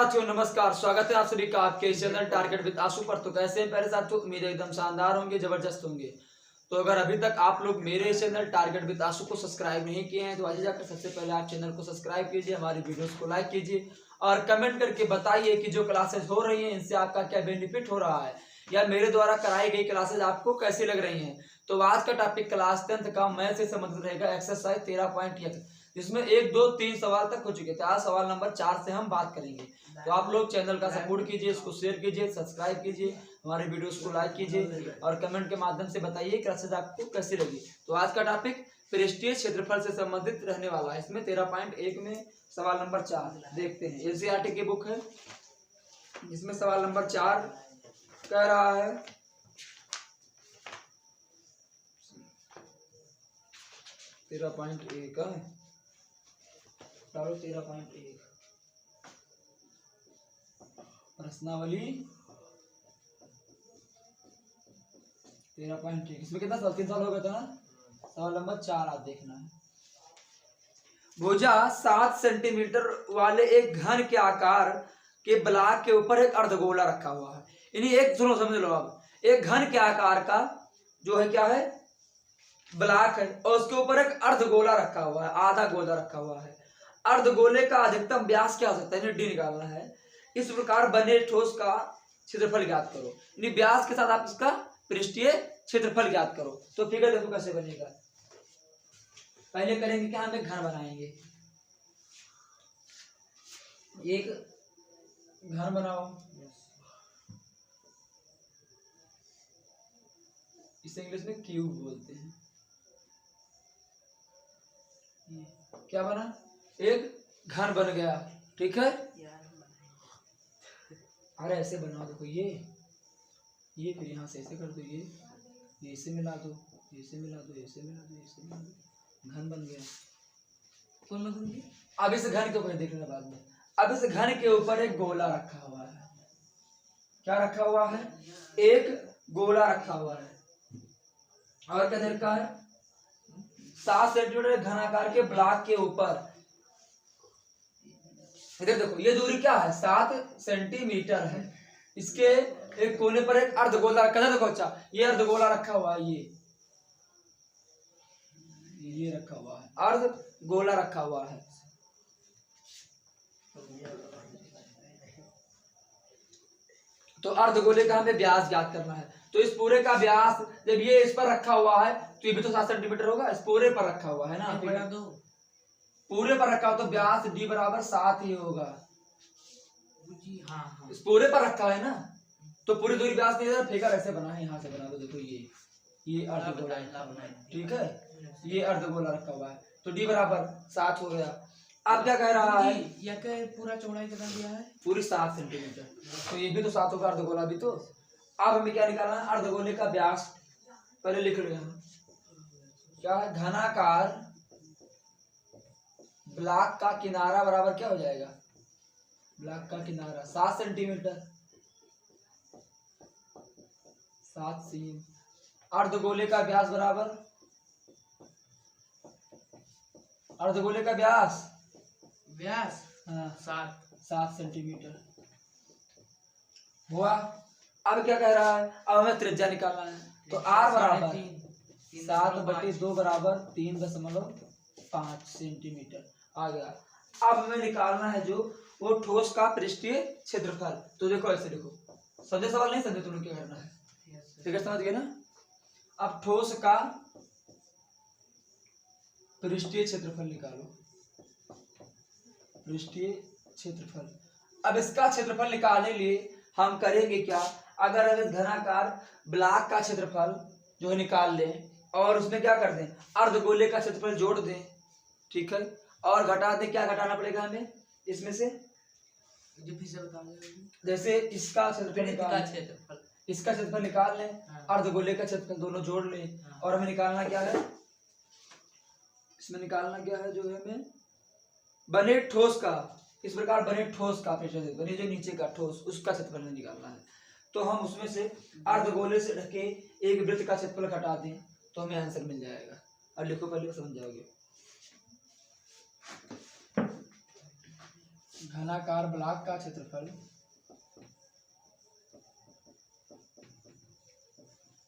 साथियों नमस्कार, स्वागत है आप सभी का आपके चैनल टारगेट विद आशु पर। तो कैसे हैं पहले साथियों, उम्मीद है एकदम शानदार होंगे, जबरदस्त होंगे। तो अगर अभी तक आप लोग मेरे चैनल टारगेट विद आशु को सब्सक्राइब नहीं किए हैं तो आज जाकर सबसे पहले आप चैनल को सब्सक्राइब कीजिए, हमारी वीडियोस को लाइक कीजिए और कमेंट करके बताइए कि जो क्लासेस हो रही हैं इनसे आपका क्या बेनिफिट हो रहा है या मेरे द्वारा कराई गई क्लासेस आपको कैसी लग रही हैं। तो आज का टॉपिक क्लास 10th का मैथ से संबंधित रहेगा, एक्सरसाइज 13.1, जिसमें 1, 2, 3 सवाल तक हो चुके थे। आज सवाल नंबर 4 से हम बात करेंगे। तो आप लोग चैनल का सपोर्ट कीजिए, इसको शेयर कीजिए, सब्सक्राइब कीजिए, हमारे वीडियोस को लाइक कीजिए और कमेंट के माध्यम से बताइए क्लासेस आपको कैसी लगी। तो आज का टॉपिक पृष्ठीय क्षेत्रफल से संबंधित रहने वाला है। इसमें 13.1 में सवाल नंबर 4 देखते हैं। एनसीईआरटी की बुक है, इसमें सवाल नंबर 4 कह रहा है 13.1 है, 13.1 प्रश्नावली 13.1। इसमें कितना सवाल, 3 सवाल हो गया था ना। सवाल नंबर 4 आप देखना है। भुजा 7 सेंटीमीटर वाले एक घन के आकार के ब्लॉक के ऊपर एक अर्धगोला रखा हुआ है। यानी एक, सुनो समझ लो, अब एक घन के आकार का जो है क्या है, ब्लॉक है और उसके ऊपर एक अर्धगोला रखा हुआ है, आधा गोला रखा हुआ है। अर्धगोले का अधिकतम व्यास क्या हो सकता है, डी निकालना है। इस प्रकार बने ठोस का क्षेत्रफल ज्ञात करो। यानी व्यास के साथ आप इसका पृष्ठीय क्षेत्रफल ज्ञात करो। तो फिगर देखो कैसे बनेगा। पहले करेंगे क्या, हम एक घन बनाएंगे, एक घन बनाओ, इसे इंग्लिश में क्यूब बोलते हैं। क्या बना, एक घन बन गया, ठीक है। अरे ऐसे बनाओ, देखो ये फिर यहाँ से ऐसे कर दो, ये इसे मिला दो, इसे मिला दो, इसे मिला दो, इसे मिला दो, घन बन गया। कौन लगूंगी, अब इस घन के ऊपर देख लेना बाद में। अब इस घन के ऊपर एक गोला रखा हुआ है। क्या रखा हुआ है, एक गोला रखा हुआ है और क्या रखा है, 7 सेंटीमीटर घनाकार के ब्लॉक के ऊपर। इधर देखो, ये दूरी क्या है, 7 सेंटीमीटर है। इसके एक कोने पर एक अर्धगोला रखा है। देखो अच्छा, ये अर्धगोला रखा हुआ है, ये रखा हुआ है, अर्धगोला रखा हुआ है। तो अर्धगोले का हमें व्यास ज्ञात करना है। तो इस पूरे का व्यास, जब ये इस पर रखा हुआ है तो ये भी तो 7 सेंटीमीटर होगा, इस पूरे पर रखा हुआ है ना, पूरे पर रखा हो तो व्यास d बराबर 7 ही होगा। हाँ। इस पूरे पर रखा है ना, तो पूरी दूरी व्यास नहीं, फिगर ऐसे बना है, यहाँ से बना दो। देखो ये अर्धगोला, ठीक है, ये अर्धगोला रखा हुआ है तो d बराबर 7 हो गया। अब क्या कह रहा है, या पूरा चौड़ाई कितना दिया है, पूरी 7 सेंटीमीटर, तो ये भी तो 7 होगा, अर्धगोला भी तो। अब हमें क्या निकालना है, अर्धगोले का व्यास पहले लिख लो यहाँ। क्या है, घनाकार ब्लॉक का किनारा बराबर क्या हो जाएगा, ब्लॉक का किनारा 7 सेंटीमीटर, 7 सीम। अर्धगोले का व्यास बराबर, अर्धगोले का व्यास हाँ 7 सेंटीमीटर हुआ। अब क्या कह रहा है, अब हमें त्रिज्या निकालना है। तो r बराबर 7/2 बराबर 3.5 सेंटीमीटर आ गया। अब हमें निकालना है जो वो ठोस का पृष्ठीय क्षेत्रफल। तो देखो ऐसे देखो, समझे सवाल, नहीं समझे तुम्हें क्या करना है, फिगर समझ गए ना। अब ठोस का पृष्ठीय क्षेत्रफल निकालो, पृष्ठीय क्षेत्रफल। अब इसका क्षेत्रफल निकालने के लिए हम करेंगे क्या, अगर हम इस घनाकार ब्लॉक का क्षेत्रफल जो है निकाल लें और उसमें क्या कर दें, अर्धगोले का क्षेत्रफल जोड़ दें, ठीक है, और घटा दें। क्या घटाना पड़ेगा हमें इसमें से, जो फिर से बता दो। जैसे इसका क्षेत्रफल निकाल लें, अर्धगोले का क्षेत्रफल दोनों जोड़ लें, और हमें निकालना क्या है, इसमें निकालना क्या है, जो है हमें बने ठोस का, इस प्रकार बने ठोस का बने जो नीचे का ठोस, उसका क्षेत्रफल हमें निकालना है। तो हम उसमें से अर्धगोले से ढके एक वृत्त का क्षेत्रफल घटा दें तो हमें आंसर मिल जाएगा। और लिखो, पहले समझ जाओगे। घनाकार ब्लॉक का क्षेत्रफल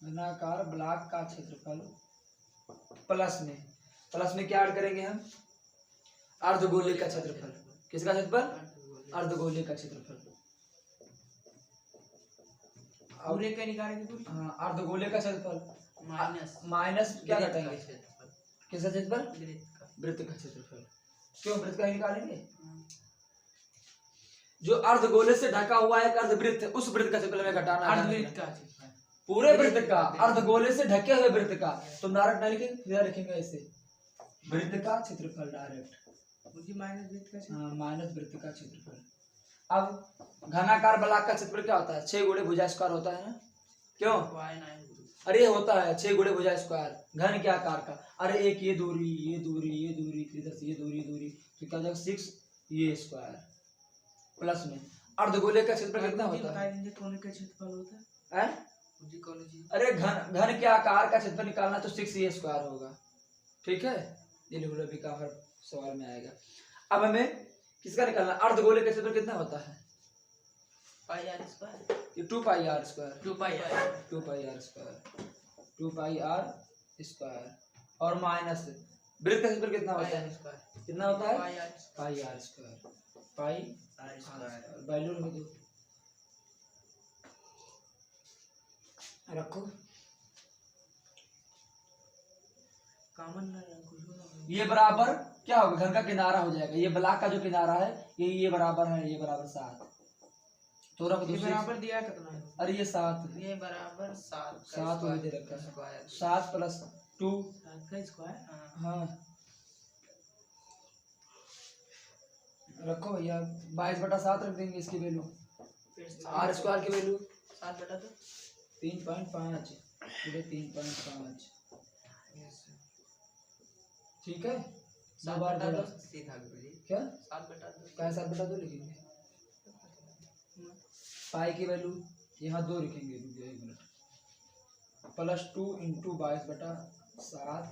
घनाकार ब्लॉक का क्षेत्रफल प्लस में क्या ऐड करेंगे हम? अर्धगोले का क्षेत्रफल। किसका क्षेत्रफल? अर्धगोले का क्षेत्रफल। पूरे का निकालेंगे पूरी। हाँ, अर्धगोले का क्षेत्रफल माइनस क्या वृत्त का घटाएंगे? क्षेत्रफल। किसका क्षेत्रफल? वृत्त का। वृत्त का क्षेत्रफल। क्यों वृत्त का ही निकालेंगे? जो अर्धगोले से ढका हुआ है एक अर्धवृत्त, उस वृत्त का क्षेत्रफल में घटाना है। अर्धवृत्त का क्षेत्रफल। पूरे वृत्त का, अर्धगोले से ढके हुए वृत्त का। तो डायरेक्ट नहीं लिखेंगे, सीधा लिखेंगे ऐसे, वृत्त का क्षेत्रफल डायरेक्ट। माइनस वृत्त का क्षेत्रफल। हाँ, माइनस वृत्त का क्षेत्रफल। अब घनाकार ब्लॉक का क्षेत्रफल क्या होता है? 6 गुणे भुजा स्क्वायर होता है ना? क्यों? अरे होता है 6 गुणे भुजा स्क्वायर घन के आकार का। अरे एक ये दूरी, ये दूरी, ये दूरी, फिर इधर से ये दूरी, दूरी, तो क्या हो जाएगा 6 ये स्क्वायर। प्लस में अर्धगोले का क्षेत्रफल कितना होता है? कोने का क्षेत्रफल होता है। अरे घन के आकार का क्षेत्रफल निकालना तो 6 ये स्क्वायर होगा। ठीक है, ये लिख लो, भी का हर सवाल में आएगा। अब हमें किसका निकालना? अर्धगोले का क्षेत्रफल कितना होता है? Pi r square. ये 2 pi r square. 2 pi r. 2 pi r square. 2 pi r square और माइनस वृत्त का क्षेत्रफल कितना होता है? कितना होता है? Pi r square. Pi r square value लिख दो, रखो। कॉमन ना रखो। ये बराबर क्या होगा? घन का किनारा हो जाएगा। ये ब्लॉक का जो किनारा है ये बराबर है, ये बराबर 7। तो रख दो। बराबर दिया कितना है? अरे ये 7, ये बराबर 7 7 वही दे रखा है। 7 प्लस 2 का स्क्वायर। हाँ, रखो भैया। 22/7 रख देंगे इसकी वैल्यू। आर स्क्वायर की वैल्यू 7/2 3.5 पूरे 3.5। ठीक है, 2 बार जोड़ा सीधा क्या? 7/2 क्या 7/2 लिखेंगे? पाई की वैल्यू यहाँ 2 लिखेंगे, रुक जाओ 1 मिनट। +2 इंटू 22/7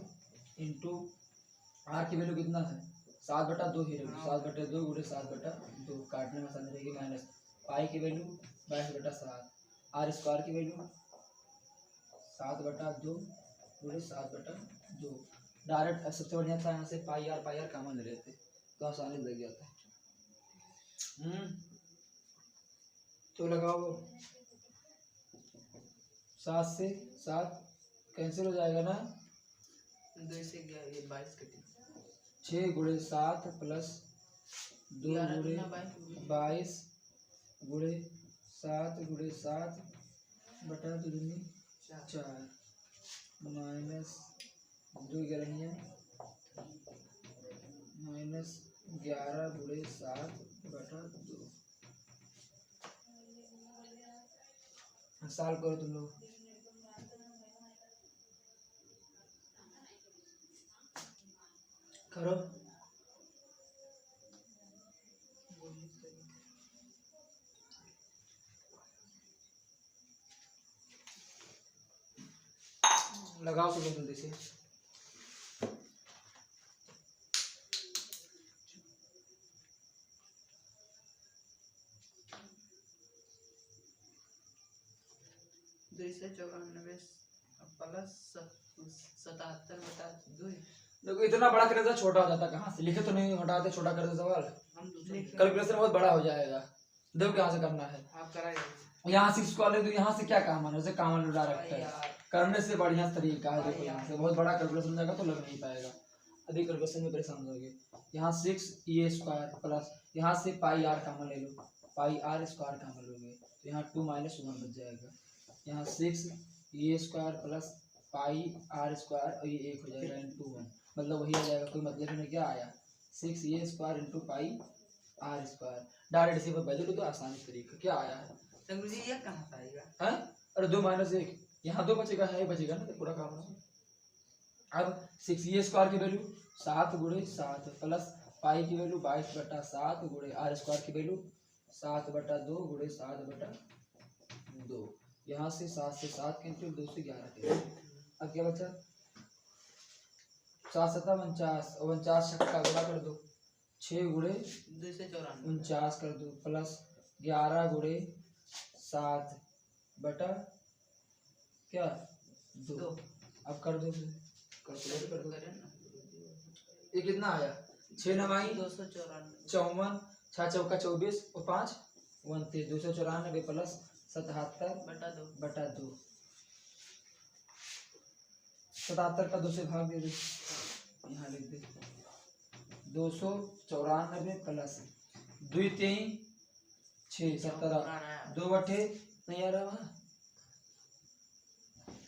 इंटू आर की वैल्यू कितना है? 7/2 ही रहेगी। 7/2 गुणे 7/2 काटने में आसानी रहेगी। माइनस पाई की वैल्यू 22/7, आर स्क्वायर की वैल्यू 7/2 गुणे 7/2। डायरेक्ट सबसे बढ़िया था यहाँ से पाई आर कॉमन ले लेते तो आसानी लग जाता है। तो लगाओ, 7 से 7 कैंसिल हो जाएगा ना? 2 से गया ये 22 कटी। 6 गुणे 7 प्लस 2 गुणे 22 गुणे 7 गुणे 7 बटा 2 दूनी 4 माइनस 2 11 माइनस 11 गुणे 7 बटा 2। सॉल्व करो तुम लोग। करो। लगाओ सुनो जल्दी से। देखो इतना बड़ा करे तो छोटा हो जाता, कहाँ से लिखे तो नहीं हटाते, छोटा कर दो सवाल। कैलकुलेशन बहुत बड़ा हो जाएगा। देखो कहाँ से करना है। आप कराइए। यहाँ से इसको ले तो यहाँ से क्या काम है? उसे कॉमन डायरेक्ट है करने से बढ़िया तरीका है। देखो यहाँ से बहुत बड़ा कैलकुलेशन जाएगा तो लग नहीं पाएगा, अधिक कैलकुलेशन में परेशान होगे। यहाँ 6 ये स्क्वायर प्लस यहाँ से पाई आर कॉमन ले लो, पाई आर स्क्वायर कॉमन लोगे तो यहाँ 2 - 1 बच जाएगा। यहाँ 6 ये square plus pi r square और ये 1 हो जाएगा इंटू 1, मतलब वही आ जाएगा। कोई मतलब नहीं, क्या आया? 6 ये square into pi r square. Direct इसी पर बदलो तो आसानी तरीका क्या आया है? संगू जी ये कहाँ से आएगा? हैं? अरे 2 - 1 यहाँ 2 बचेगा, है बचेगा ना, तो पूरा काम है। अब 6 ये स्क्वायर की वैल्यू 7 गुणे 7 प्लस पाई की वैल्यू 22/7 गुणे आर स्क्वायर की वैल्यू 7/2 गुणे 7/2। यहाँ से 7 से 7 कैंसिल, 2 से 11 कैंसिल। अब क्या बचा? 7 - 7 = 49, 49 छक्का गुणा कर दो 6 गुणे 294 49 कर दो प्लस 11 गुणे 7 बटा क्या 2। दो। अब कर दो कैलकुलेट कर दो। करें ना ये कितना आया 6 नवाई 294 54 6 चौका 24 और 5 29 294 प्लस 77 बटा 2 77 का 2 से भाग दे दो यहाँ लिख दे 294 प्लस 2 3 6 17 2 बटे नहीं आ रहा वहाँ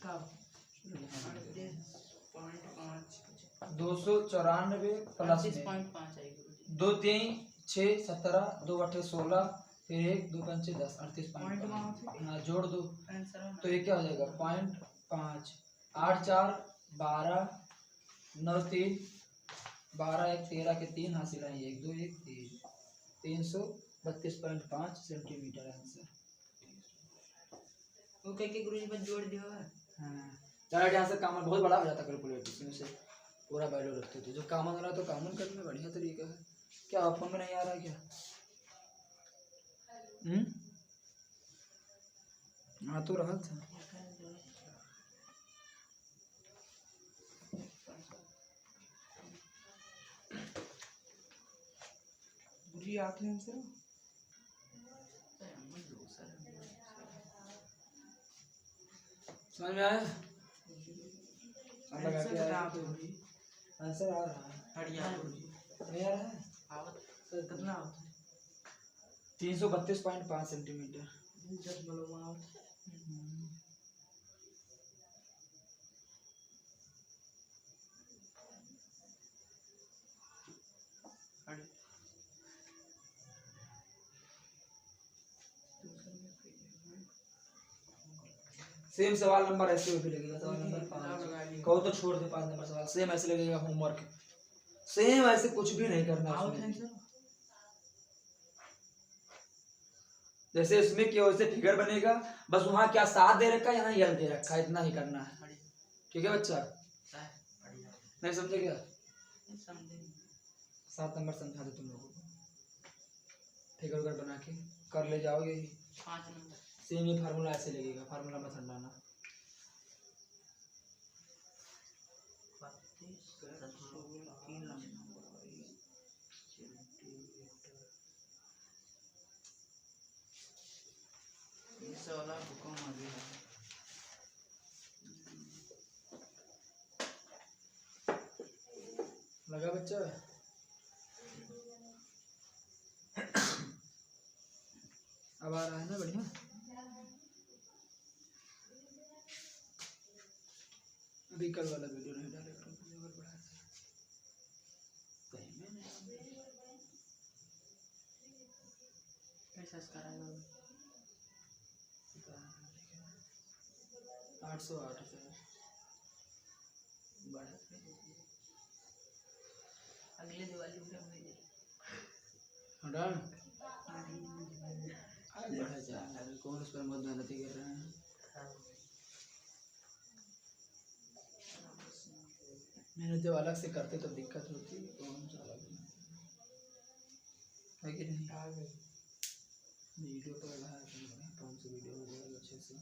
कब 294 प्लस 38.5 आएगी 2 3 6 17 2 बटे 16 फिर 1 2 5 10 पॉइंट 38.5 हाँ जोड़ दो आंसर तो ये क्या हो जाएगा 0.5 8 4 12 9 3 12 1 13 के 3 हासिल है 1 2 1 3 332.5 सेंटीमीटर आंसर। वो कह के गुरुजी बस जोड़ दियो है हाँ डायरेक्ट यहाँ से कॉमन बहुत बड़ा हो जाता कैलकुलेटर इसमें से पूरा वैल्यू रखते थे जो कॉमन हो रहा तो कॉमन करना बढ़िया तरीका है। क्या फोन में नहीं आ रहा क्या हाँ तो रहा था गुरुजी आते हैं आंसर समझ में आया लगा के आया तो आंसर आ रहा है हड़िया नहीं आ रहा है आवत कितना होता है 332.5 सेंटीमीटर। 10 आवत हड़ी सेम सवाल नंबर ऐसे भी लगेगा सवाल नंबर 5 कहो तो छोड़ दे 5 नंबर सवाल सेम ऐसे लगेगा होमवर्क सेम ऐसे कुछ भी नहीं करना उसमें। जैसे इसमें क्या वैसे फिगर बनेगा बस वहाँ क्या 7 दे रखा है यहाँ यल दे रखा है इतना ही करना है ठीक है बच्चा नहीं समझे क्या 7 नंबर समझा दो तुम लोगों को फिगर उगर बना के कर ले जाओगे ही 5 नंबर सेम ही फार्मूला ऐसे लगेगा फार्मूला मत हटाना लगा बच्चा अब आ रहा है ना बढ़िया अभी कल वाला वीडियो नहीं डालेगा कैसा कराएगा 808 अगले दिवाली पे मुझे हटा बढ़ा जा कौन उस पर मत मेहनती कर रहे हैं मेहनत जब अलग से करते तो दिक्कत होती है कौन सा अलग है कि नहीं वीडियो पर रहा है 500 वीडियो हो जाएगा अच्छे से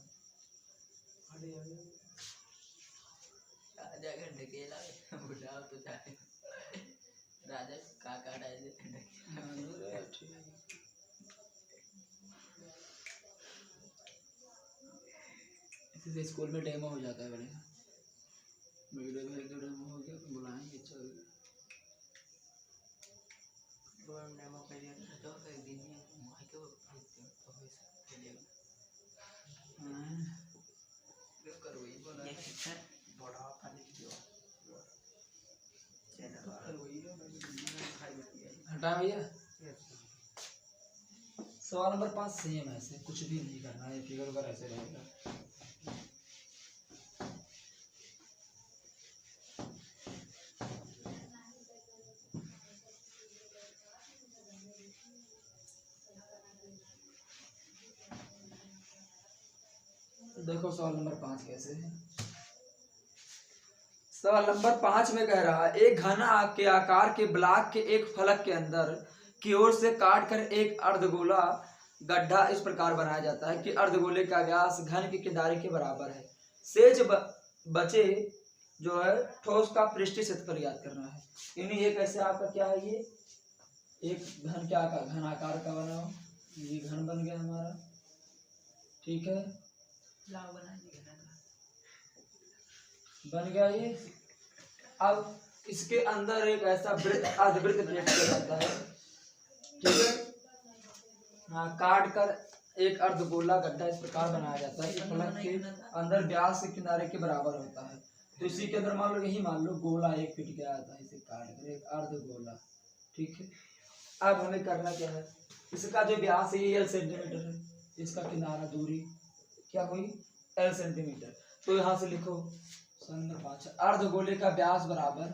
राजा का ढकेला बुढ़ा तो जाए राजा काका डाले इसी से स्कूल में डेमो हो जाता है बढ़िया वीडियो में एक दो डेमो हो गया तो बुलाएंगे चल डेमो कर दिया तो एक दिन में वहाँ के तो हो चलेगा करो ये बोला ये बड़ा पानी दियो चैनल करो ये मैंने खाई दिया हटा भैया सवाल नंबर 5 सेम ऐसे कुछ भी नहीं करना है फिगर वगैरह ऐसे रहेगा देखो सवाल नंबर 5 कैसे है सवाल नंबर 5 में कह रहा है एक घन के आकार के ब्लॉक के एक फलक के अंदर की ओर से काट कर एक अर्धगोला गड्ढा इस प्रकार बनाया जाता है कि अर्धगोले का व्यास घन के किनारे के बराबर है। शेष बचे जो है ठोस का पृष्ठीय क्षेत्रफल ज्ञात करना है। यानी ये कैसे आपका क्या है, ये एक घन क्या का घन आकार का बना हो, ये घन बन गया हमारा, ठीक है, लाव बना दिया बन गया ये। अब इसके अंदर एक ऐसा वृत्त अर्धवृत्त प्लेट किया जाता है, ठीक है, हाँ, काट कर एक अर्धगोला गड्ढा इस प्रकार बनाया जाता है कि फलक के अंदर व्यास के किनारे के बराबर होता है। तो इसी के अंदर मान लो यही मान लो गोला एक फिट गया आता है, इसे काट कर एक अर्धगोला, ठीक है। अब हमें करना क्या है, इसका जो व्यास है ये L सेंटीमीटर है, इसका किनारा दूरी क्या हुई L सेंटीमीटर। तो यहाँ से लिखो नंबर 5 अर्धगोले का व्यास बराबर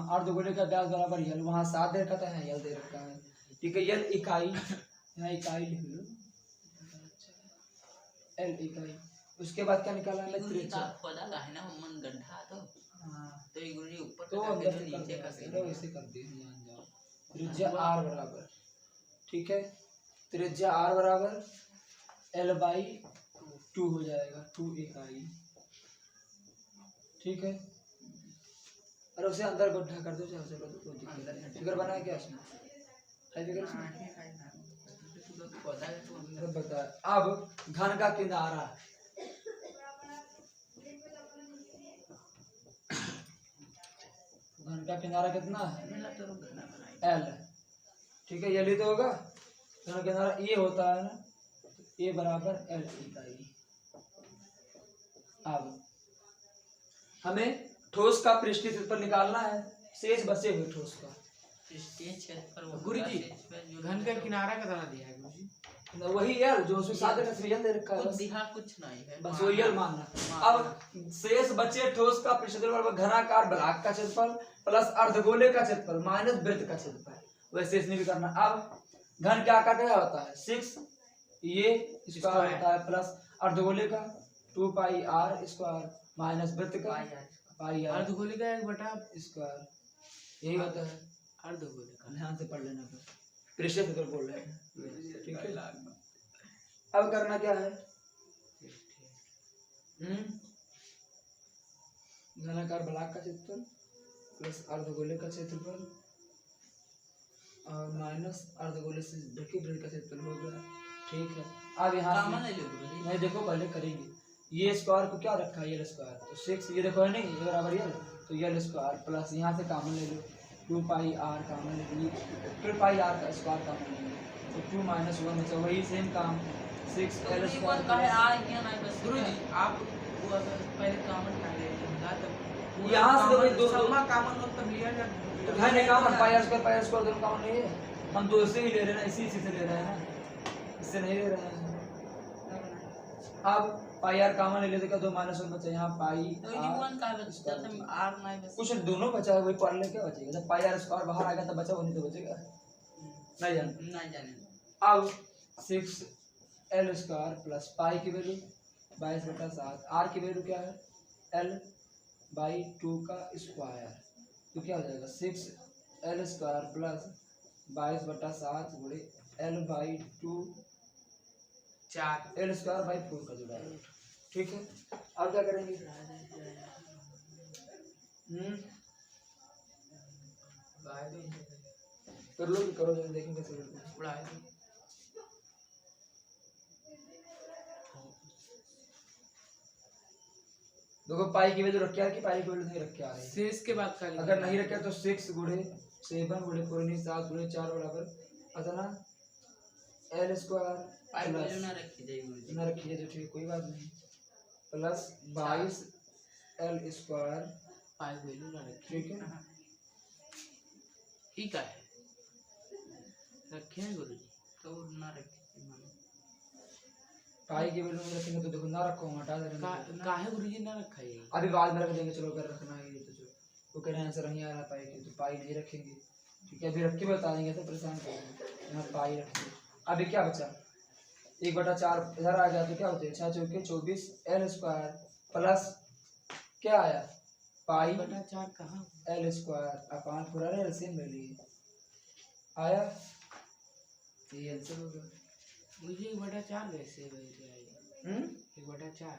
अर्धगोले का व्यास बराबर यल, वहाँ 7 दे रखा था, यल दे रखा है, ठीक है। यल इकाई, यहाँ इकाई लिख लो, L इकाई। उसके बाद क्या निकाला है, त्रिज्या, पता है ना मन गड्ढा तो हाँ, तो एक गुरुजी ऊपर तो अंदर से कर नीचे का दो, ऐसे कर दिए, जान जाओ। त्रिज्या R बराबर, ठीक है, त्रिज्या R बराबर L/2 हो जाएगा, 2 इकाई, ठीक है। और उसे अंदर गड्ढा कर दो, चाहे उसे कर दो, कोई दिक्कत नहीं। फिगर बनाया क्या इसमें, है फिगर इसमें, बता। अब घन का किनारा, घन का किनारा कितना है, L, ठीक है, ये तो होगा। घन का किनारा ये होता है ना, ये बराबर L इकाई। अब हमें ठोस का पृष्ठीय क्षेत्रफल निकालना है, शेष बचे हुए ठोस का गुरुजी घन का किनारा कितना दिया है गुरुजी, वही L जो उसमें 7 का श्रेयन दे रखा है, बस कुछ नहीं है, बस वही L मानना। अब शेष बचे ठोस का पृष्ठीय क्षेत्रफल घनाकार ब्लॉक का क्षेत्रफल प्लस अर्धगोले का क्षेत्रफल माइनस वृत्त का क्षेत्रफल, वैसे इसने भी करना। अब घन के आकार क्या होता है 6 ये स्क्वायर होता है प्लस अर्धगोले का 2 पाई R स्क्वायर माइनस वृत्त का पाई R अर्धगोले का 1/2 स्क्वायर, यही होता है। अर्धगोले का, ध्यान से पढ़ लेना, पृष्ठीय क्षेत्रफल बोल रहे हैं, ठीक है। अब करना क्या है, घनाकार ब्लॉक का क्षेत्रफल प्लस अर्धगोले का क्षेत्रफल और माइनस अर्धगोले से ढके वृत्त का क्षेत्रफल हो गया, ठीक है। अब यहाँ नहीं देखो, पहले करेंगे, ये स्क्वायर को क्या रखा है L स्क्वायर, तो 6 ये देखो है नहीं, ये बराबर L, तो L स्क्वायर प्लस यहाँ से कॉमन ले लो 2 पाई R कॉमन ले लो, फिर पाई R का स्क्वायर कॉमन ले लो, तो 2 - 1 बचा, वही सेम काम 6 L स्क्वायर। गुरुजी आप वो अगर पहले कॉमन कर लेंगे तो यहाँ से देखो दो कॉमन हो तब लिया जाए, है नहीं कॉमन, पाई R स्क्वायर दोनों कॉमन नहीं है, हम तो इसे ही ले रहे हैं ना, इसी से ले रहे हैं ना, इससे नहीं ले रहे हैं। अब पाई R कॉमन ले लेते, 2 - 1 बचा, यहाँ पाई कुछ दोनों बचा है, वही पढ़ ले, क्या बचेगा, जब पाई R स्क्वायर बाहर आएगा तब बचा, वो नहीं तो बचेगा, नहीं जाने। अब 6 L स्क्वायर प्लस पाई की वैल्यू 22/7, R की वैल्यू क्या है L/2 का स्क्वायर, तो क्या हो जाएगा 6 L स्क्वायर प्लस 22/7 गुणे L/2 4 L स्क्वायर बाई 4 का जुड़ा है, ठीक है। अब क्या करेंगे, कर लो, करो, देखेंगे कैसे करते हैं। देखो पाई की वैल्यू रखी आ रही, पाई की वैल्यू नहीं रखी आ रही, शेष के बाद का अगर नहीं रखे तो 6 गुणे 7 गुणे 7 गुणे 4 बराबर अतना L स्क्वायर प्लस ना रखिए तो ठीक, कोई बात नहीं, plus 22 L square pi value ना रखी, ठीक है ना, ठीक है, रखे हैं गुरुजी तो ना रखे, पाई की वैल्यू नहीं रखेंगे तो देखो ना रखो, हम हटा दे रहे हैं, काहे गुरुजी ना रखा है, अभी बाद में रख देंगे, चलो अगर रखना है ये तो जो वो कह रहे हैं आंसर नहीं आ रहा पाई की, तो पाई नहीं रखेंगे, ठीक है, अभी रख के बता देंगे तो परेशान करेंगे, यहाँ पाई रखेंगे। अभी क्या बचा 1/4 इधर आ गया तो क्या होते हैं 6 चौके 24 एल स्क्वायर प्लस क्या आया पाई 1/4 कहाँ? एल स्क्वायर अपान पूरा एलसीएम ले लिए आया तो ये आंसर हो गया। मुझे 1/4 कैसे वही आएगा? 1/4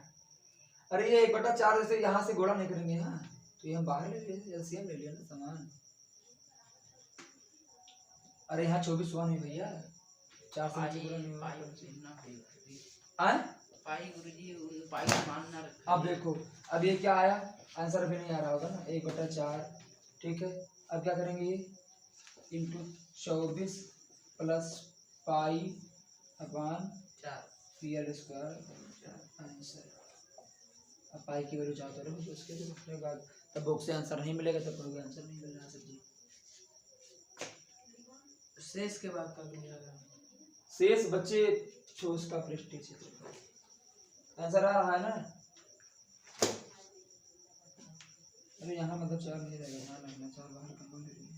अरे ये 1/4 जैसे यहाँ से गुणा नहीं करेंगे हाँ तो ये हम बाहर ले लिए एलसीएम ले लिया ना समान। अरे यहाँ 24 हुआ नहीं भैया 4 से नीचे गुणा नहीं होगा। आए पाई गुरुजी उन पाई का मान ना रखा। अब देखो अब ये क्या आया आंसर अभी नहीं आ रहा होगा ना 1/4 ठीक है। अब क्या करेंगे ये इंटू 24 प्लस पाई अपान 4 पी एल स्क्वायर आंसर। अब पाई की वैल्यू चाहते रहो तो उसके रखने के बाद तब बुक से आंसर नहीं मिलेगा तब पढ़ोगे आंसर नहीं मिल रहा सब्जी। शेष के बाद का मिलेगा। शेष बच्चे छोस का पृष्ठीय क्षेत्र आंसर आ रहा है ना। अरे यहाँ मतलब 4 नहीं रहेगा यहाँ लगना 4 बाहर कहाँ ले लिए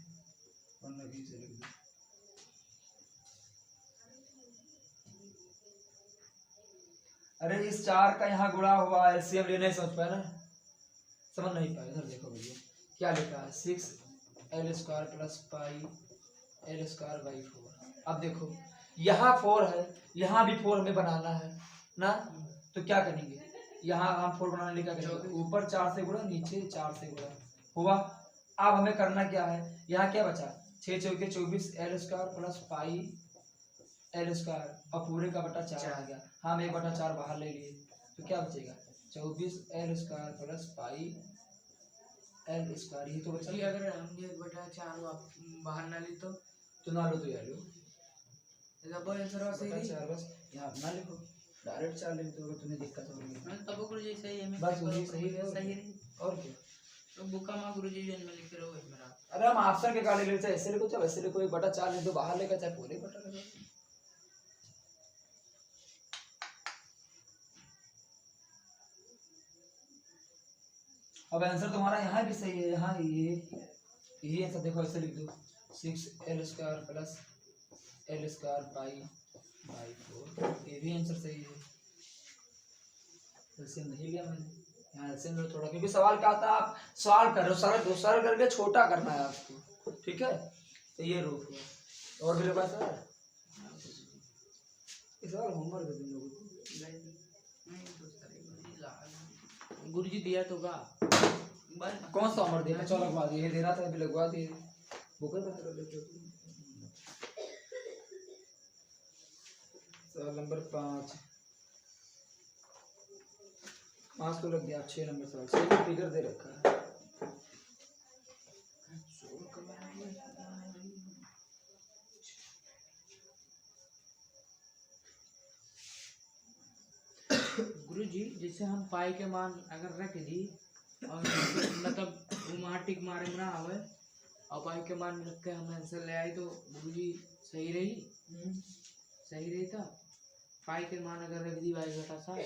वरना कहीं से लिख दो। अरे इस 4 का यहाँ गुणा हुआ एलसीएम ले नहीं समझ पाया ना समझ नहीं पाया। इधर देखो भैया क्या लिखा है 6 L square plus pi L square by 4। अब देखो यहाँ 4 है यहाँ भी 4 हमें बनाना है ना तो क्या करेंगे यहाँ हम 4 बनाने का करेंगे ऊपर 4 से गुणा नीचे 4 से गुणा हुआ। अब हमें करना क्या है यहाँ क्या बचा 6 चौके 24 L square plus pi L square और पूरे का बटा 4 आ गया। हम 1/4 बाहर ले लिए तो क्या बचेगा 24 L square plus pi L square ये तो बचा। जी अगर हम 1/4 बाहर ना ली तो ना लो तो यार लो जब आंसर सही नहीं 4 बस यहाँ ना लिखो डायरेक्ट 4 लिख दो तुम्हें दिक्कत होगी। मैं तब गुरुजी सही है मैं बस वही सही है सही नहीं और क्या। तो बुका मा गुरुजी जन में लिख रहे हो मेरा। अरे हम ऑप्शन के काले लेते ऐसे लिखो चाहे वैसे लिखो 1/4 लिख दो बाहर लेकर चाहे पूरे बटा लगा। अब आंसर तुम्हारा यहाँ भी सही है यहाँ ये यही आंसर देखो ऐसे लिख दो 6 L square plus L square pi by 4 ये भी आंसर सही है। एलसीएम नहीं लिया मैंने यहाँ एलसीएम लो थोड़ा क्योंकि सवाल क्या होता है आप सवाल कर रहे हो सरल करके छोटा करना है आपको ठीक है। तो ये रूप हुआ और मेरे पास है इस सवाल होमवर्क दे तुम लोगों को गुरुजी दिया तो का कौन सा होमवर्क दिया चलो लगवा दिए ये दे रहा था अभी लगवा दिए बुक में पता लेते सवाल नंबर 5 5 तो लग गया 6 नंबर सवाल 6 में फिगर दे रखा है। गुरुजी जैसे हम पाई के मान अगर रख दी और मतलब वहाँ टिक मारे ना आवे और पाई के मान रख के हम आंसर ले आई तो गुरुजी सही रही था। पाई के मान अगर रख दी 22/7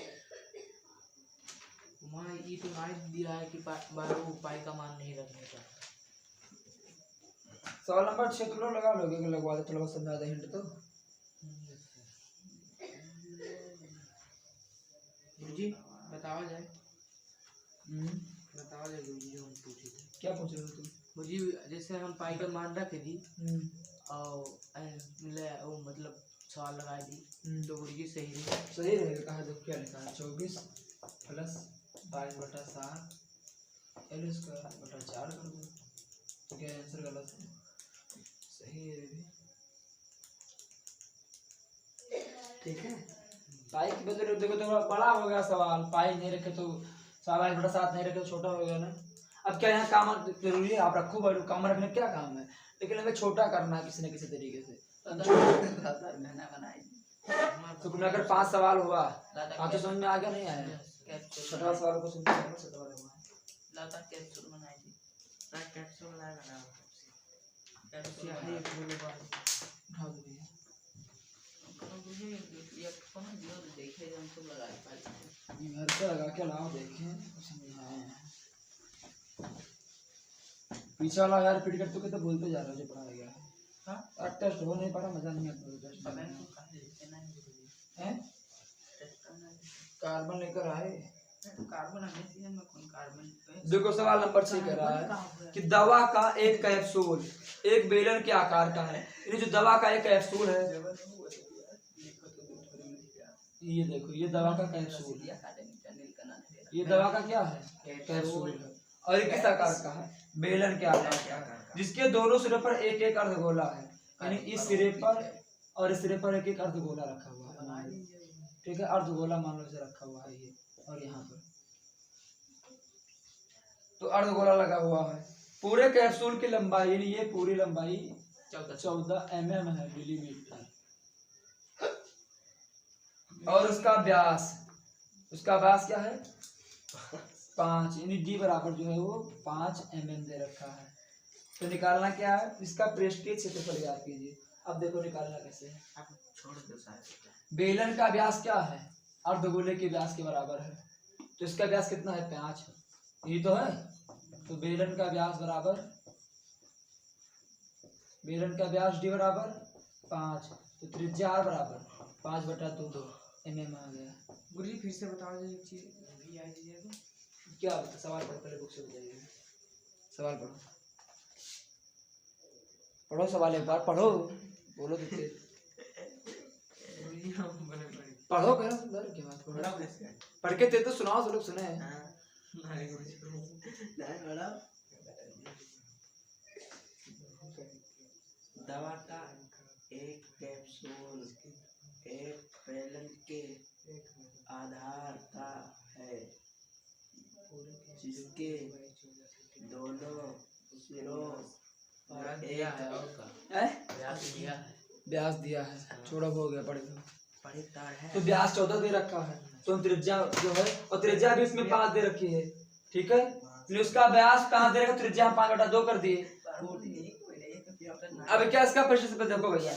वहाँ ये तो ना दिया है कि पाई का मान नहीं रखने का। सवाल नंबर 6 तुम लोग लगा लोगे कि लगवा दे थोड़ा बहुत समझा दे हिंट तो गुरुजी बताओ जाए गुरुजी जो हम पूछे थे क्या पूछ रहे हो तुम। गुरुजी जैसे हम पाई का मान रख दी और वो मतलब सवाल लगा दी तो गुरुजी सही रहेगा कहा तो क्या लिखा है 24 प्लस 22/7 एल स्क्वायर बटा 4 कर दो तो क्या आंसर गलत है सही है भी ठीक है। पाई की बदले देखो तो बड़ा हो गया सवाल पाई नहीं रखे तो 22/7 नहीं रखे तो छोटा हो गया ना। अब क्या यहाँ काम जरूरी है आप रखो बड़ू काम रखने क्या काम है लेकिन हमें छोटा करना है किसी न किसी तरीके से। तो तुम्हें अगर 5 सवाल हुआ आप तो समझ में आ गया नहीं आया 6वां सवाल को सुनते हैं 7वां हुआ लाता कैप्सूल बनाई थी कैप्सूल बनाया बना कैप्सूल है बोले बात उठा दो भैया गुरुजी ये कौन जो देखे हम तो लगा पाए घर से लगा के लाओ देखें समझाए पीछे वाला यार रिपीट करते हो तो बोलते जा रहे हो जो पढ़ाया गया है। हाँ टेस्ट हो नहीं पा रहा मजा नहीं आता टेस्ट हैं? कार्बन लेकर आए। कार्बन ऑक्सीजन में कौन कार्बन देखो सवाल नंबर 6 कह रहा है कि दवा का एक कैप्सूल एक बेलन के आकार का है। ये जो दवा का एक कैप्सूल है, ये देखो ये दवा का कैप्सूल, ये दवा का क्या है? कैप्सूल है। और ये किस आकार का है? बेलन के आकार का है, जिसके दोनों सिरे पर एक एक अर्धगोला है। यानी इस सिरे पर और इस सिरे पर एक एक अर्धगोला रखा हुआ है। ठीक है, अर्धगोला मान लो से रखा हुआ है ये, और यहाँ पर तो अर्धगोला लगा हुआ है। पूरे कैप्सूल की लंबाई, यानी ये पूरी लंबाई 14 mm है, मिलीमीटर। और उसका व्यास क्या है? 5, यानी डी बराबर जो है वो 5 mm दे रखा है। तो निकालना क्या है? इसका पृष्ठीय क्षेत्रफल ज्ञात कीजिए। अब देखो निकालना कैसे है। आप छोड़ दो सारे। बेलन का व्यास क्या है? अर्धगोले के व्यास के बराबर है। तो इसका व्यास कितना है? 5 है, ये तो है। तो बेलन का व्यास डी बराबर 5, तो त्रिज्या आर बराबर 5/2 mm आ गया। गुरुजी फिर से बताओ जो एक चीज भी याद दीजिए तो। क्या बता? सवाल पढ़ो, पहले बुक से बताइए। सवाल पढ़ो सवाल एक बार पढ़ो, बोलो तो तेज। गुरुजी हम बने बड़े पढ़ो करो सुंदर की बात बड़ा पढ़ो, कैसे पढ़ के तेज तो सुनाओ, सब लोग सुने। नहीं गुरुजी नहीं बड़ा दवा का एक कैप्सूल एक बेलन के आधार का है, जिसके दोनों सिरों पर एक व्यास दिया है, छोड़ो हो गया, पढ़ लो। बड़े तार है। तो व्यास 14 दे रखा है, तो त्रिज्या जो है, और त्रिज्या भी इसमें 5 दे रखी है। ठीक है, तो उसका व्यास 5 दे रखा, त्रिज्या 5/2 कर दिए। अब क्या इसका प्रश्न से देखो भैया,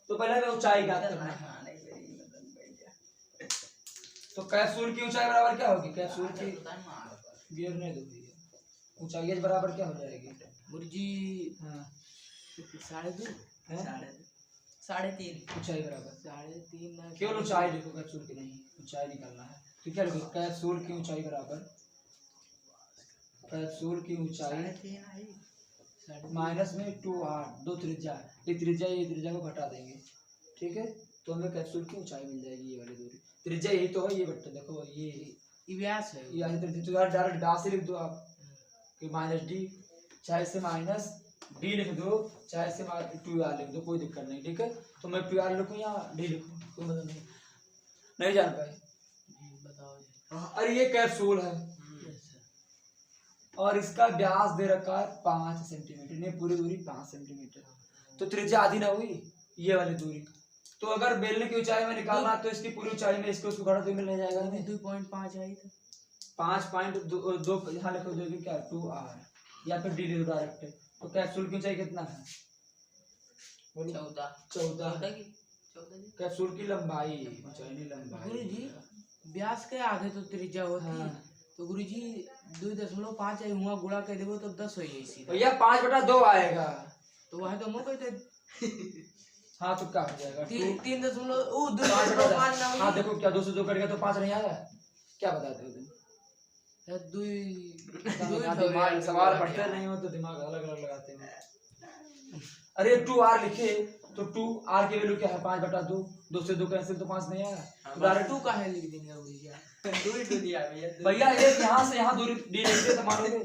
तो पहले हमें ऊंचाई ज्ञात करना है। तो कैप्सूल की ऊंचाई बराबर क्या होगी? कैप्सूल की गिरने दो भैया, ऊंचाई बराबर क्या हो जाएगी? गुरुजी हाँ 2.5 है? 3.5 ऊंचाई बराबर 3.5 केवल ऊंचाई लिखो, कैप्सूल की नहीं, ऊंचाई निकालना है। तो क्या लिखो? कैप्सूल की ऊंचाई बराबर, कैप्सूल की ऊंचाई माइनस में 2r, 2 त्रिज्या, ये त्रिज्या को घटा देंगे। ठीक है, तो हमें कैप्सूल की ऊंचाई मिल जाएगी, ये वाली दूरी। त्रिज्या यही तो है, ये बट्टा देखो, ये व्यास है। ये त्रिज्या, तो यार डायरेक्ट डा से लिख दो आप कि -d, चाहे से -d लिख दो, चाहे से 2r लिख दो, कोई दिक्कत नहीं। ठीक है, तो मैं 2r लिखूं या d लिखूं, कोई मतलब नहीं जान पाए। बताओ। अरे ये कैप्सूल है और इसका व्यास दे रखा है 5 सेंटीमीटर, ये पूरी दूरी 5 सेंटीमीटर, तो त्रिज्या आधी ना हुई ये वाली दूरी। तो अगर बेलने की ऊंचाई में निकालना तो इसकी पूरी ऊंचाई में इसको घटा तो मिल जाएगा हमें 2.5 आई तो 5.2 यहाँ लिखो, जो कि क्या 2r या फिर d लिखो डायरेक्ट। तो कैप्सूल की ऊंचाई कितना है? 14 कैप्सूल की लंबाई, ऊंचाई नहीं लंबाई। गुरुजी व्यास के आधे तो त्रिज्या होती है, तो गुरुजी 2.5 आई हुआ गुणा कर देबो तो 10 हो जाई सीधा। भैया 5/2 आएगा, तो वह तो मो कहते हाँ तो क्या हो जाएगा? 3.5 ना हाँ देखो, क्या 2 से 2 कट गया तो 5 नहीं आया? क्या बताते हो तुम? दिमाग सवाल पढ़ते नहीं हो तो दिमाग अलग अलग लगाते हो। अरे 2r लिखे तो 2r की वैल्यू क्या है? 5/2, 2 से 2 कैंसिल तो 5 नहीं आया, तो डायरेक्ट 2 का है लिख देंगे गुरुजी। भैया एक यहाँ से यहाँ दूरी d लिखते तो मानोगे,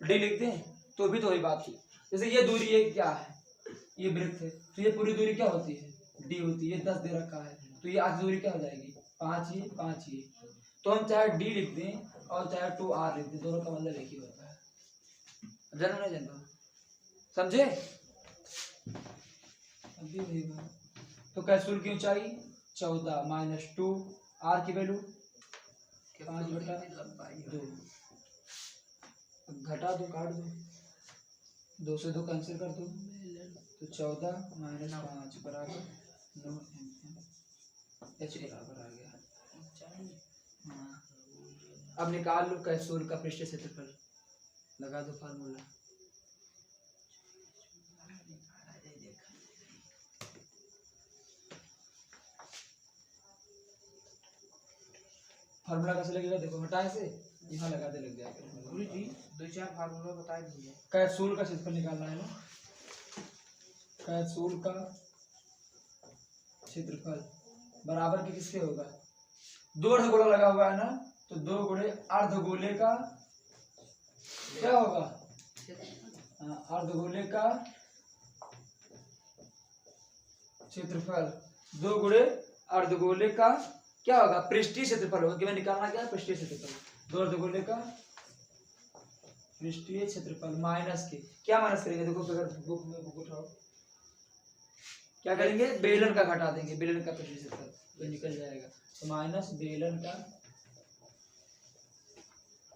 d लिखते हैं तो भी तो वही बात थी। जैसे ये दूरी ये क्या है? ये वृत्त है, तो ये पूरी दूरी क्या होती है? d होती है। 10 दे रखा है, तो ये आधी दूरी क्या हो जाएगी? 5 ही। तो हम चाहे d लिख दें और चाहे 2r लिख दें, दोनों का मतलब एक ही होता है। जानो नहीं जानो, समझे? अभी वही बात। तो कैप्सूल की ऊंचाई 14 - 2, r की वैल्यू 5/2, घटा दो, काट दो, 2 से 2 कैंसिल कर दो, तो 14 - 5 बराबर 9 mm, h बराबर आ गया। हाँ, अब निकाल लो कैप्सूल का पृष्ठीय क्षेत्रफल, लगा दो फार्मूला। फार्मूला कैसे लगेगा देखो, हटाए से यहाँ लगा दे, लग जाएगा। गुरुजी 2-4 फार्मूला बता दीजिए। कैप्सूल का क्षेत्रफल निकालना है ना, कैप्सूल का क्षेत्रफल बराबर के किसके होगा, 2 अर्धगोला लगा हुआ है ना, तो 2 गुणे अर्धगोले का क्या होगा, अर्धगोले का क्षेत्रफल 2 गुणे अर्धगोले का क्या होगा, पृष्ठीय क्षेत्रफल होगा। कि मैं निकालना क्या है, पृष्ठीय क्षेत्रफल। 2 अर्धगोले का पृष्ठीय क्षेत्रफल माइनस के, क्या माइनस करेंगे देखो, अगर बुक में बुक उठाओ, क्या करेंगे, बेलन का घटा देंगे, बेलन का पृष्ठीय क्षेत्रफल तो निकल जाएगा, तो माइनस बेलन का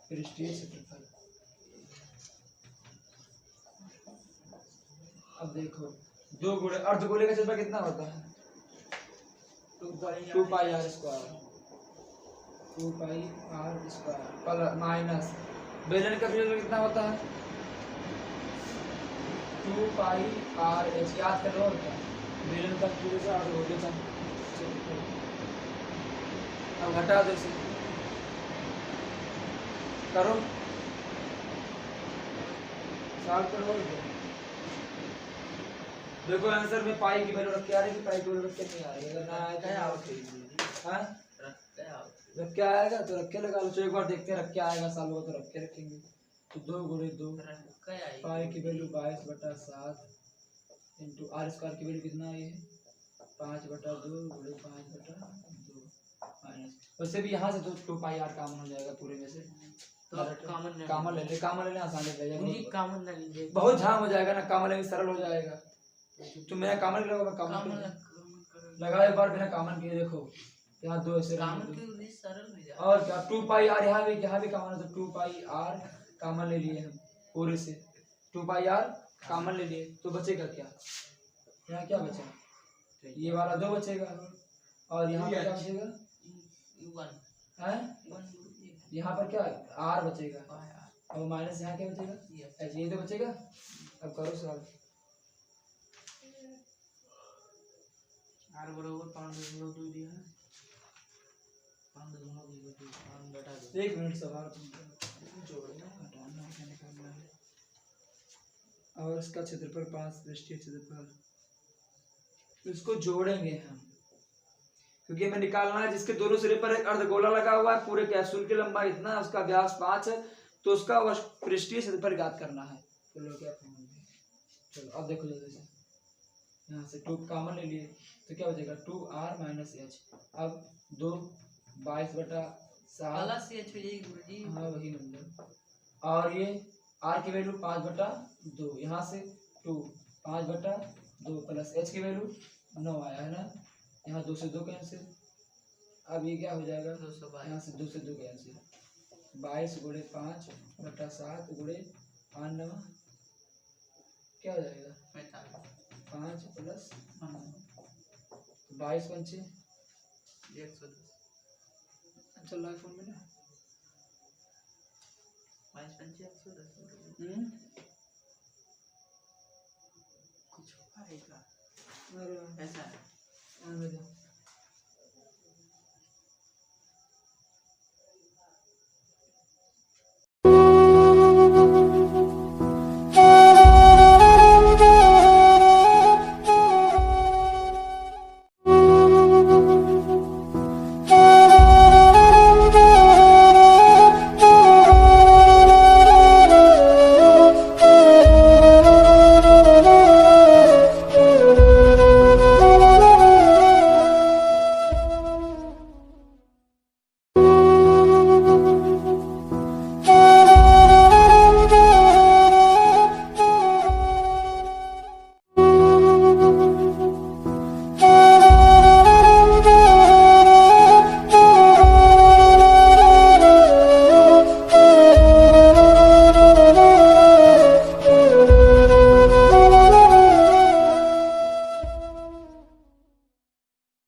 पृष्ठीय क्षेत्रफल। अब देखो 2 गुणे अर्धगोले का क्षेत्रफल कितना होता है, 2 pi r square, 2 pi r square minus बेलन का क्षेत्रफल कितना होता है, 2 पाई आर एच, याद कर लो क्या, बेलन का पूरे से अर्धगोले का क्षेत्रफल। अब घटा दो इसे, करो सॉल्व करो। देखो आंसर में पाई की वैल्यू रख के आ रही है, पाई की वैल्यू रख के नहीं आ रही है, अगर ना आए तो हाँ रख के आएगा तो रख के लगा लो, तो एक बार देखते हैं रख के आएगा, साल होगा तो रख के रखेंगे। तो 2 गुणे 2 पाई की वैल्यू 22/7 इंटू आर स्क्वायर की वैल्यू कितना है, 5/2 गुणे 5/2 माइनस, वैसे भी यहाँ से तो 2 पाई आर कॉमन हो जाएगा पूरे में से, तो कॉमन ले ले, कॉमन लेना आसान है, गुरुजी कॉमन ना लीजिए, बहुत झाम हो जाएगा ना, कॉमन लेने सरल हो जाएगा। तो मेरा कॉमन लगाओ, कॉमन लगा एक बार बिना कॉमन किए, देखो यहाँ 2 ऐसे सरल हो जाए, और क्या 2 पाई आर, यहाँ भी कॉमन है, तो 2 पाई आर कॉमन ले लिए हम पूरे से, 2 पाई आर कॉमन ले लिए, तो बचेगा क्या, यहाँ क्या बचा, ये वाला 2 बचेगा, और यहाँ पर क्या बचेगा, यहाँ पर क्या आर बचेगा, और माइनस यहाँ क्या बचेगा, ऐसे ये तो बचेगा। अब करो सवाल, आर बराबर 5/2 दिया है, 5/2 घटा दो, 1 मिनट सवाल जोड़ना घटाना क्या निकालना है, और इसका क्षेत्रफल 5 पृष्ठीय क्षेत्रफल, इसको जोड़ेंगे हम, क्योंकि हमें निकालना है जिसके दोनों सिरे पर एक अर्धगोला लगा हुआ है, पूरे कैप्सूल की लंबाई इतना है, उसका व्यास 5 है, तो उसका पृष्ठीय क्षेत्रफल ज्ञात करना है। तो लोग क्या करेंगे, चलो अब देखो जल्दी से, यहाँ से 2 कॉमन ले लिए, तो क्या बचेगा 2r माइनस एच, अब 2 22/7 हाँ वही नंबर, और ये r की वैल्यू 5/2, यहाँ से 2 5/2 प्लस h की वैल्यू 9 आया है ना, यहाँ 2 से 2 कैंसिल, अब ये क्या हो जाएगा, यहाँ से 2 से 2 कैंसिल, 22 गुणे 5/7 गुणे 5 9 क्या हो जाएगा, 5 प्लस 22 पंचे 110, चल रहा है फोन में ना, 5 पंचे 110 कुछ आएगा अरे ऐसा है। आने दो।